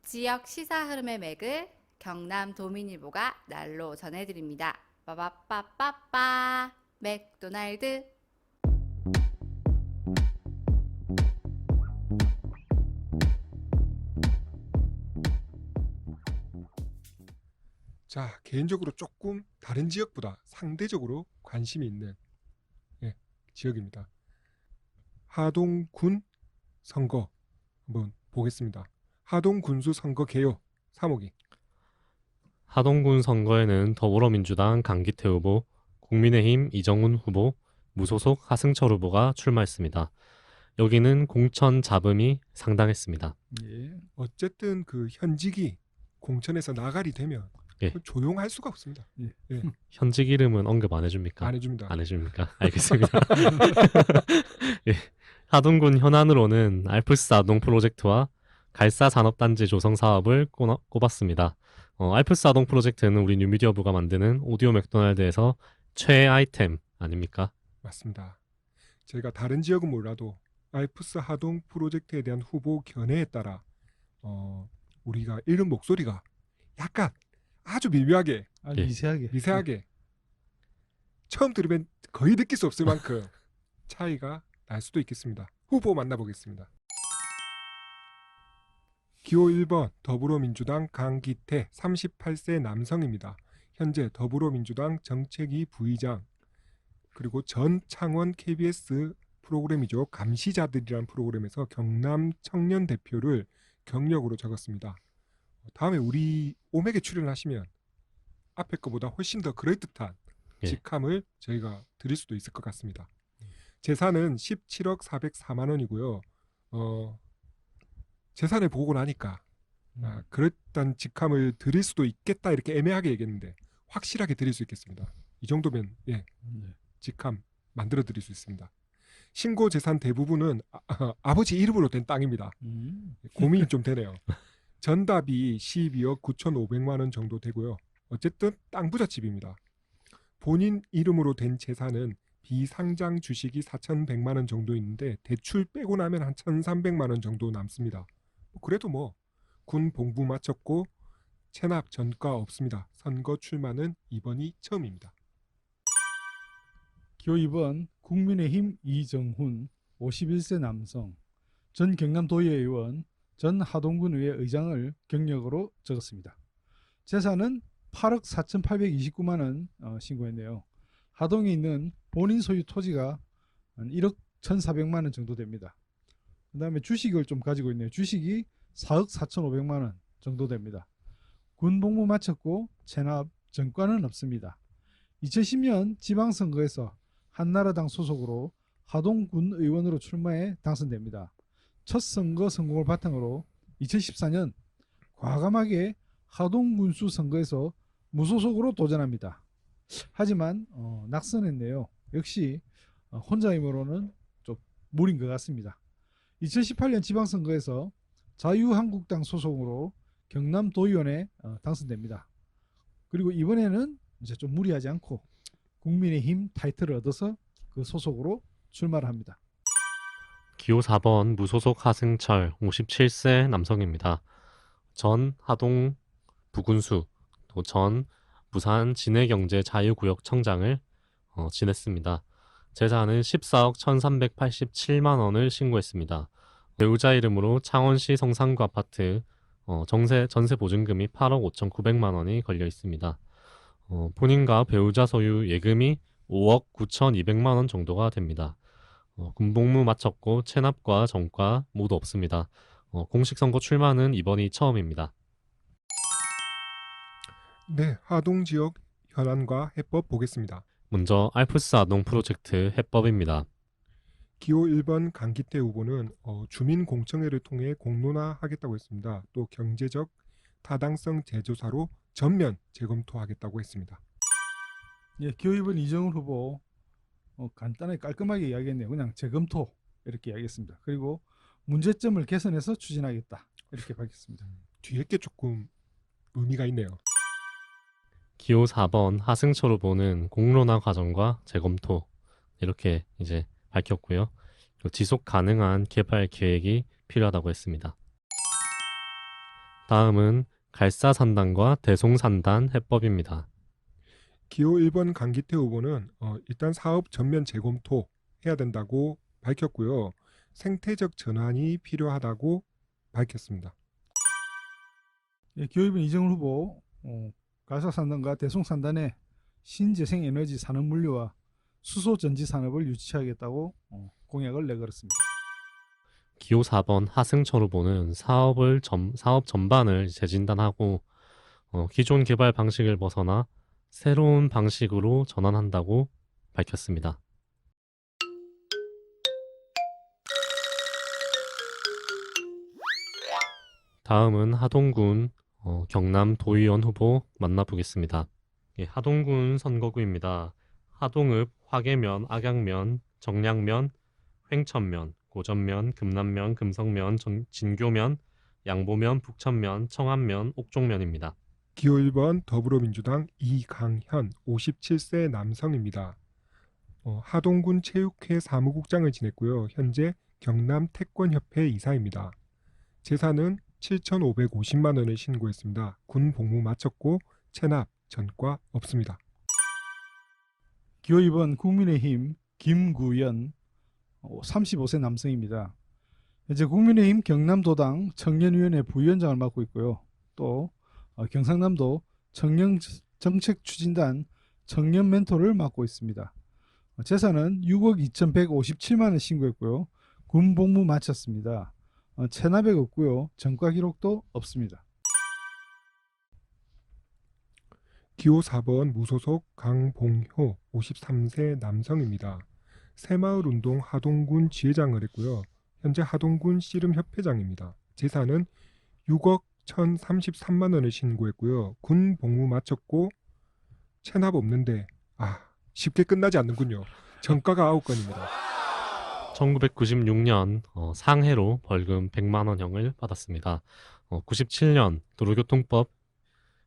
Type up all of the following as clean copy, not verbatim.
지역 시사 흐름의 맥을 경남 도민일보가 날로 전해드립니다. 빠바빠빠빠 맥도날드. 자, 개인적으로 조금 다른 지역보다 상대적으로 관심이 있는 지역입니다. 하동군 선거 한번 보겠습니다. 하동군수 선거 개요 3호기. 하동군 선거에는 더불어민주당 강기태 후보, 국민의힘 이정훈 후보, 무소속 하승철 후보가 출마했습니다. 여기는 공천 잡음이 상당했습니다. 예. 어쨌든 그 현직이 공천에서 나가리 되면 예. 조용할 수가 없습니다. 현직 이름은 언급 안 해줍니까? 안 해줍니다. 안 해줍니까? 알겠습니다. 예. 하동군 현안으로는 알프스 아동 프로젝트와 갈사 산업단지 조성 사업을 꼽았습니다. 알프스 아동 프로젝트는 우리 뉴미디어부가 만드는 오디오 맥도날드에서 최애 아이템 아닙니까? 맞습니다. 제가 다른 지역은 몰라도 알프스 하동 프로젝트에 대한 후보 견해에 따라 우리가 잃은 목소리가 약간 아주 미묘하게 아주 예. 미세하게. 처음 들으면 거의 느낄 수 없을 만큼 차이가 날 수도 있겠습니다. 후보 만나보겠습니다. 기호 1번 더불어민주당 강기태 38세 남성입니다. 현재 더불어민주당 정책위 부의장 그리고 전 창원 KBS 프로그램이죠. 감시자들이라는 프로그램에서 경남 청년 대표를 경력으로 적었습니다. 다음에 우리 오맥에 출연하시면 앞에 거보다 훨씬 더 그럴듯한 예. 직함을 저희가 드릴 수도 있을 것 같습니다. 재산은 17억 404만 원이고요. 재산을 보고 나니까 그랬던 직함을 드릴 수도 있겠다 이렇게 애매하게 얘기했는데 확실하게 드릴 수 있겠습니다. 이 정도면 직함 만들어 드릴 수 있습니다. 신고 재산 대부분은 아버지 이름으로 된 땅입니다. 고민이 좀 되네요. 전답이 12억 9,500만 원 정도 되고요. 어쨌든 땅 부잣집입니다. 본인 이름으로 된 재산은 비상장 주식이 4,100만 원 정도 있는데 대출 빼고 나면 한 1,300만 원 정도 남습니다. 그래도 뭐 군 복무 마쳤고 체납 전과 없습니다. 선거 출마는 이번이 처음입니다. 기호 2번 국민의힘 이정훈 51세 남성 전 경남도의회 의원 전 하동군의회 의장을 경력으로 적었습니다. 재산은 8억 4,829만 원 신고했네요. 하동에 있는 본인 소유 토지가 한 1억 1,400만 원 정도 됩니다. 그 다음에 주식을 좀 가지고 있네요. 주식이 4억 4,500만 원 정도 됩니다. 군 복무 마쳤고 체납 전과는 없습니다. 2010년 지방선거에서 한나라당 소속으로 하동군 의원으로 출마해 당선됩니다. 첫 선거 성공을 바탕으로 2014년 과감하게 하동군수 선거에서 무소속으로 도전합니다. 하지만 낙선했네요. 역시 혼자 힘으로는 좀 무리인 것 같습니다. 2018년 지방선거에서 자유한국당 소속으로 경남도의원에 당선됩니다. 그리고 이번에는 이제 좀 무리하지 않고 국민의힘 타이틀을 얻어서 그 소속으로 출마를 합니다. 기호 4번 무소속 하승철 57세 남성입니다. 전 하동 부군수 또 전 부산 진해경제자유구역청장을 지냈습니다. 재산은 14억 1,387만 원을 신고했습니다. 배우자 이름으로 창원시 성산구 아파트 전세 보증금이 8억 5,900만 원이 걸려 있습니다. 본인과 배우자 소유 예금이 5억 9,200만 원 정도가 됩니다. 군복무 마쳤고 체납과 전과 모두 없습니다. 공식 선거 출마는 이번이 처음입니다. 네, 하동 지역 현안과 해법 보겠습니다. 먼저 알프스 아동 프로젝트 해법입니다. 기호 1번 강기태 후보는 주민공청회를 통해 공론화하겠다고 했습니다. 또 경제적 타당성 재조사로 전면 재검토하겠다고 했습니다. 예, 기호 2번 이정훈 후보 간단하게 깔끔하게 이야기했네요. 그냥 재검토 이렇게 이야기했습니다. 그리고 문제점을 개선해서 추진하겠다 이렇게 밝혔습니다. 뒤에 게 조금 의미가 있네요. 기호 4번 하승철 후보는 공론화 과정과 재검토 이렇게 이제 밝혔고요. 지속 가능한 개발 계획이 필요하다고 했습니다. 다음은 갈사산단과 대송산단 해법입니다. 기호 1번 강기태 후보는 일단 사업 전면 재검토 해야 된다고 밝혔고요. 생태적 전환이 필요하다고 밝혔습니다. 예, 기호 2번 이정훈 후보 갈사산단과 대송산단의 신재생에너지 산업물류와 수소전지 산업을 유치하겠다고 공약을 내걸었습니다. 기호 4번 하승철 후보는 사업 전반을 재진단하고 기존 개발 방식을 벗어나 새로운 방식으로 전환한다고 밝혔습니다. 다음은 하동군 경남 도의원 후보 만나보겠습니다. 예, 하동군 선거구입니다. 하동읍, 화계면, 악양면, 정량면, 횡천면, 고전면, 금남면, 금성면, 진교면, 양보면, 북천면, 청안면, 옥종면입니다. 기호 1번 더불어민주당 이강현 57세 남성입니다. 하동군 체육회 사무국장을 지냈고요. 현재 경남 태권협회 이사입니다. 재산은 7,550만 원을 신고했습니다. 군 복무 마쳤고 체납, 전과 없습니다. 기호 2번 국민의힘 김구연 35세 남성입니다. 현재 국민의힘 경남도당 청년위원회 부위원장을 맡고 있고요. 또 경상남도 청년정책추진단 청년 멘토를 맡고 있습니다. 재산은 6억 2,157만 원 신고했고요. 군 복무 마쳤습니다. 체납액 없고요. 전과 기록도 없습니다. 기호 4번 무소속 강봉효 53세 남성입니다. 새마을운동 하동군 지회장을 했고요. 현재 하동군 씨름협회장입니다. 재산은 6억 1,033만 원을 신고했고요. 군 복무 마쳤고 체납 없는데 쉽게 끝나지 않는군요. 전과가 9건입니다. 1996년 상해로 벌금 100만 원형을 받았습니다. 97년 도로교통법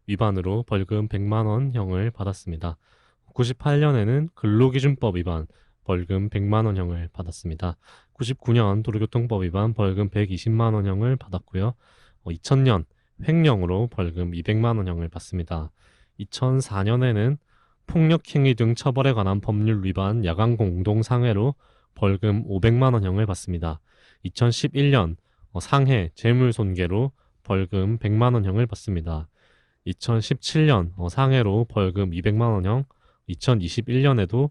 위반으로 벌금 100만 원형을 받았습니다. 98년에는 근로기준법 위반 벌금 100만 원형을 받았습니다. 99년 도로교통법 위반 벌금 120만 원형을 받았고요. 2000년 횡령으로 벌금 200만 원형을 받습니다. 2004년에는 폭력행위 등 처벌에 관한 법률 위반 야간 공동상해로 벌금 500만 원형을 받습니다. 2011년 상해 재물손괴로 벌금 100만 원형을 받습니다. 2017년 상해로 벌금 200만 원형, 2021년에도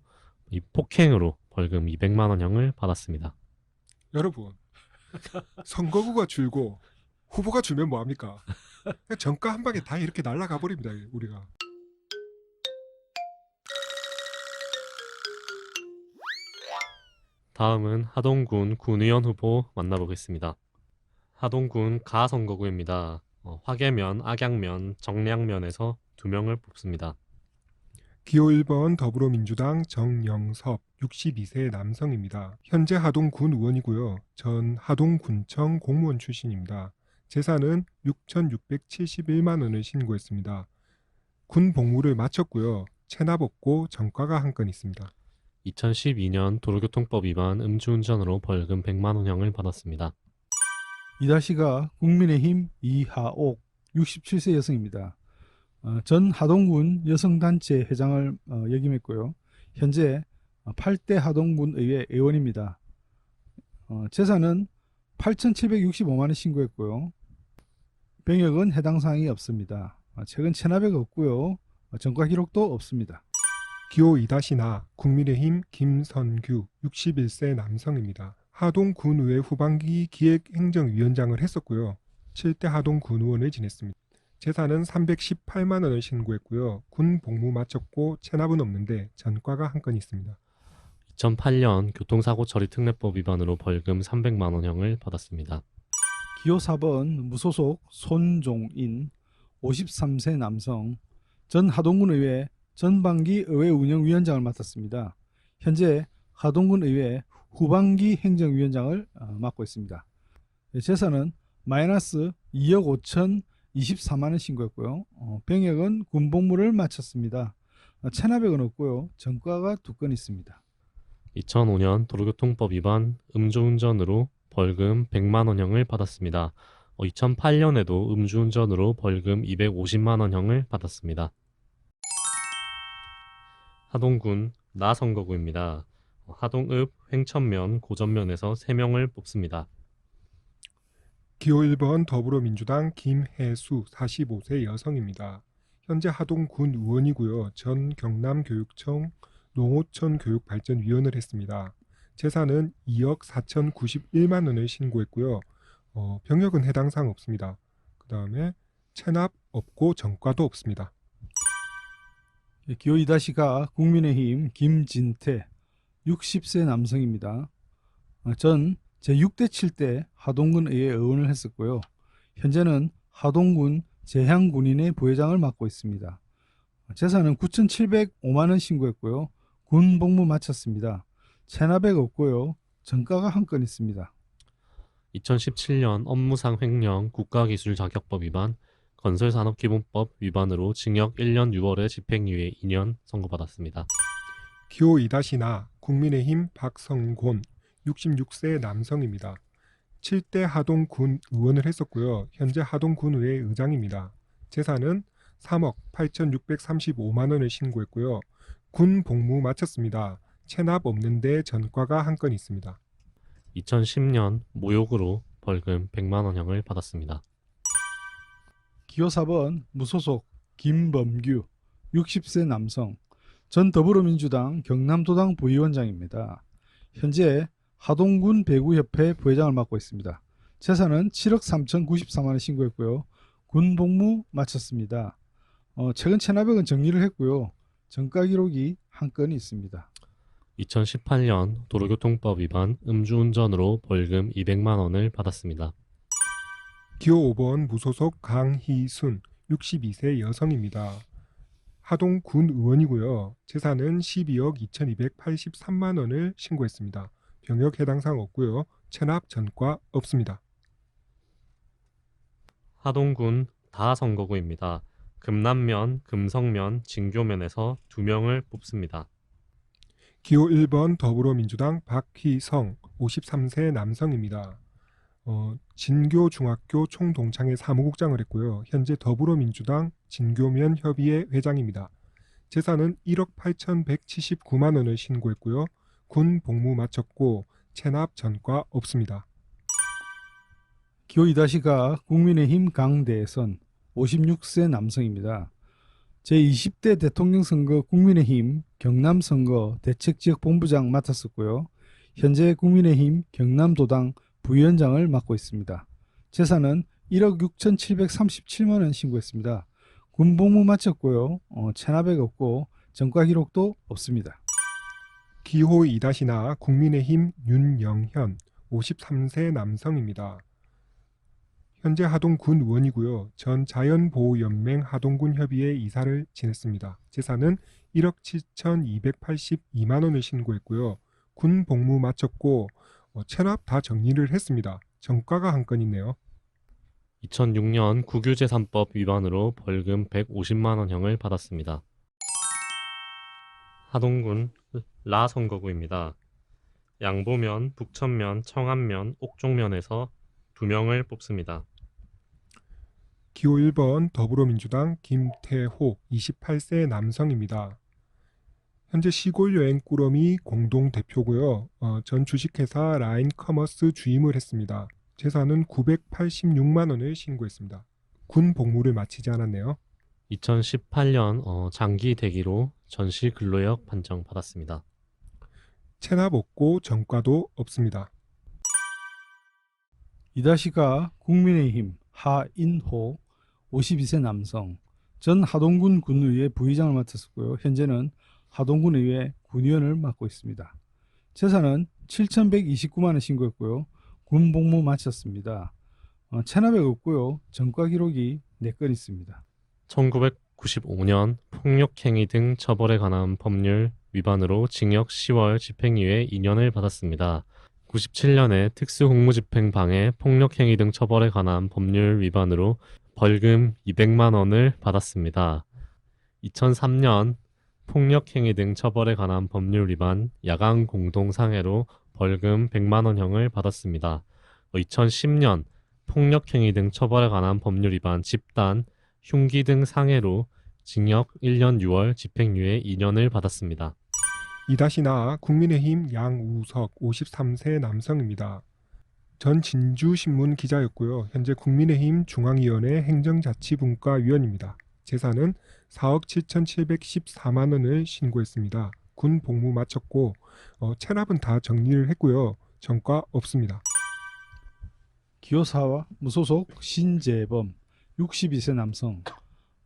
이 폭행으로 벌금 200만 원형을 받았습니다. 여러분, 선거구가 줄고 후보가 줄면 뭐합니까? 그냥 전과 한 방에 다 이렇게 날아가 버립니다. 우리가. 다음은 하동군 군의원 후보 만나보겠습니다. 하동군 가선거구입니다. 화계면, 악양면, 정량면에서 2명을 뽑습니다. 기호 1번 더불어민주당 정영섭 62세 남성입니다. 현재 하동군 의원이고요. 전 하동군청 공무원 출신입니다. 재산은 6,671만 원을 신고했습니다. 군 복무를 마쳤고요. 체납 없고 전과가 한 건 있습니다. 2012년 도로교통법 위반 음주운전으로 벌금 100만 원형을 받았습니다. 이다시가 국민의힘 이하옥 67세 여성입니다. 전 하동군 여성단체 회장을 역임했고요. 현재 8대 하동군 의회 의원입니다. 재산은 8,765만 원 신고했고요. 병역은 해당 사항이 없습니다. 최근 체납액 없고요. 전과 기록도 없습니다. 기호 2-나 국민의힘 김선규 61세 남성입니다. 하동군의회 후반기 기획행정위원장을 했었고요. 7대 하동군의원을 지냈습니다. 재산은 318만 원을 신고했고요. 군 복무 마쳤고 체납은 없는데 전과가 한 건 있습니다. 2008년 교통사고 처리 특례법 위반으로 벌금 300만 원형을 받았습니다. 기호 4번 무소속 손종인 53세 남성 전 하동군 의회 전반기 의회 운영위원장을 맡았습니다. 현재 하동군 의회 후반기 행정위원장을 맡고 있습니다. 재산은 마이너스 2억 5,024만 원 신고했고요. 병역은 군복무를 마쳤습니다. 체납액은 없고요. 전과가 2건 있습니다. 2005년 도로교통법 위반 음주운전으로 벌금 100만 원형을 받았습니다. 2008년에도 음주운전으로 벌금 250만 원형을 받았습니다. 하동군 나선거구입니다. 하동읍 횡천면 고전면에서 3명을 뽑습니다. 기호 1번 더불어민주당 김혜수 45세 여성입니다. 현재 하동군 의원이고요. 전 경남교육청 농어촌 교육발전위원을 했습니다. 재산은 2억 4,091만 원을 신고했고요. 병역은 해당 사항 없습니다. 그 다음에 체납 없고 전과도 없습니다. 기호 2-가 국민의힘 김진태 60세 남성입니다. 전 제6대 7대 하동군 의회 의원을 했었고요. 현재는 하동군 제향군인회 부회장을 맡고 있습니다. 재산은 9,705만 원 신고했고요. 군 복무 마쳤습니다. 체납액 없고요. 전과가 한 건 있습니다. 2017년 업무상 횡령 국가기술자격법 위반, 건설산업기본법 위반으로 징역 1년 6월에 집행유예 2년 선고받았습니다. 기호 2-나 국민의힘 박성곤 66세 남성입니다. 7대 하동군 의원을 했었고요. 현재 하동군의회 의장입니다. 재산은 3억 8,635만 원을 신고했고요. 군 복무 마쳤습니다. 체납 없는데 전과가 한 건 있습니다. 2010년 모욕으로 벌금 100만 원형을 받았습니다. 기호 4번 무소속 김범규 60세 남성 전 더불어민주당 경남도당 부위원장입니다. 현재 하동군 배구협회 부회장을 맡고 있습니다. 재산은 7억 3,094만 원 신고했고요. 군 복무 마쳤습니다. 최근 체납액은 정리를 했고요. 전과 기록이 한 건이 있습니다. 2018년 도로교통법 위반 음주운전으로 벌금 200만 원을 받았습니다. 기호 5번 무소속 강희순 62세 여성입니다. 하동군 의원이고요. 재산은 12억 2,283만 원을 신고했습니다. 병역 해당 사항 없고요. 체납 전과 없습니다. 하동군 다선거구입니다. 금남면, 금성면, 진교면에서 2명을 뽑습니다. 기호 1번 더불어민주당 박희성 53세 남성입니다. 진교중학교 총동창회 사무국장을 했고요. 현재 더불어민주당 진교면 협의회 회장입니다. 재산은 1억 8,179만 원을 신고했고요. 군 복무 마쳤고 체납 전과 없습니다. 기호 2-가 국민의힘 강대선 56세 남성입니다. 제20대 대통령 선거 국민의힘 경남선거 대책지역본부장 맡았었고요. 현재 국민의힘 경남도당 부위원장을 맡고 있습니다. 재산은 1억 6,737만 원 신고했습니다. 군 복무 마쳤고요. 체납액 없고 전과 기록도 없습니다. 기호 2-나 국민의힘 윤영현 53세 남성입니다. 현재 하동군 의원이고요. 전 자연보호연맹 하동군 협의회 이사를 지냈습니다. 재산은 1억 7,282만 원을 신고했고요. 군 복무 마쳤고 체납 다 정리를 했습니다. 전과가 한 건 있네요. 2006년 국유재산법 위반으로 벌금 150만 원형을 받았습니다. 하동군 라선거구입니다. 양보면, 북천면, 청안면, 옥종면에서 2명을 뽑습니다. 기호 1번 더불어민주당 김태호 28세 남성입니다. 현재 시골여행 꾸러미 공동대표고요. 전 주식회사 라인커머스 주임을 했습니다. 재산은 986만 원을 신고했습니다. 군 복무를 마치지 않았네요. 2018년 장기 대기로 전시 근로역 판정 받았습니다. 체납 없고 전과도 없습니다. 2-가 국민의힘 하인호 52세 남성 전 하동군 군의회 부의장을 맡았었고요. 현재는 하동군 의회 군의원을 맡고 있습니다. 재산은 7,129만 원 신고했고요. 군 복무 마쳤습니다. 체납액 없고요. 전과 기록이 4건 있습니다. 1995년 폭력행위 등 처벌에 관한 법률 위반으로 징역 10월 집행유예 2년을 받았습니다. 97년에 특수공무집행방해 폭력행위 등 처벌에 관한 법률 위반으로 벌금 200만 원을 받았습니다. 2003년 폭력행위 등 처벌에 관한 법률 위반 야간 공동상해로 벌금 100만 원형을 받았습니다. 2010년 폭력행위 등 처벌에 관한 법률 위반, 집단, 흉기 등 상해로 징역 1년 6월, 집행유예 2년을 받았습니다. 이다시나 국민의힘 양우석 53세 남성입니다. 전 진주신문 기자였고요. 현재 국민의힘 중앙위원회 행정자치분과위원입니다. 재산은 4억 7,714만 원을 신고했습니다. 군 복무 마쳤고 체납은 다 정리를 했고요. 전과 없습니다. 기호사와 무소속 신재범 62세 남성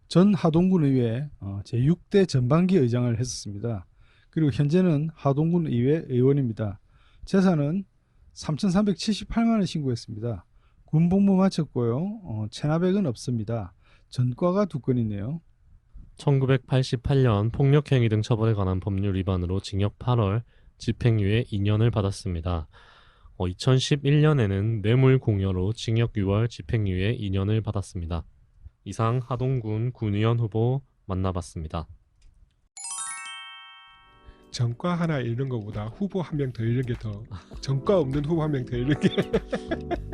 전 하동군 의회 제6대 전반기 의장을 했었습니다. 그리고 현재는 하동군 의회 의원입니다. 재산은 3,378만 원 신고했습니다. 군 복무 마쳤고요. 체납액은 없습니다. 전과가 2건이네요. 1988년 폭력행위 등 처벌에 관한 법률 위반으로 징역 8월, 집행유예 2년을 받았습니다. 2011년에는 뇌물 공여로 징역 6월, 집행유예 2년을 받았습니다. 이상 하동군 군의원 후보 만나봤습니다. 전과 하나 잃는 것보다 후보 한 명 더 잃는 게 더 전과 없는 후보 한 명 더 잃는 게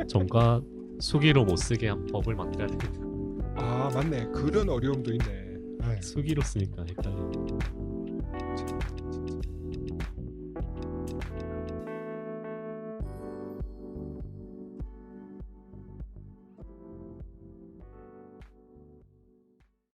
전과 수기로 못 쓰게 한 법을 만들어야 되겠다. 아 맞네. 그런 어려움도 있네. 아유. 수기로 쓰니까 헷갈리네.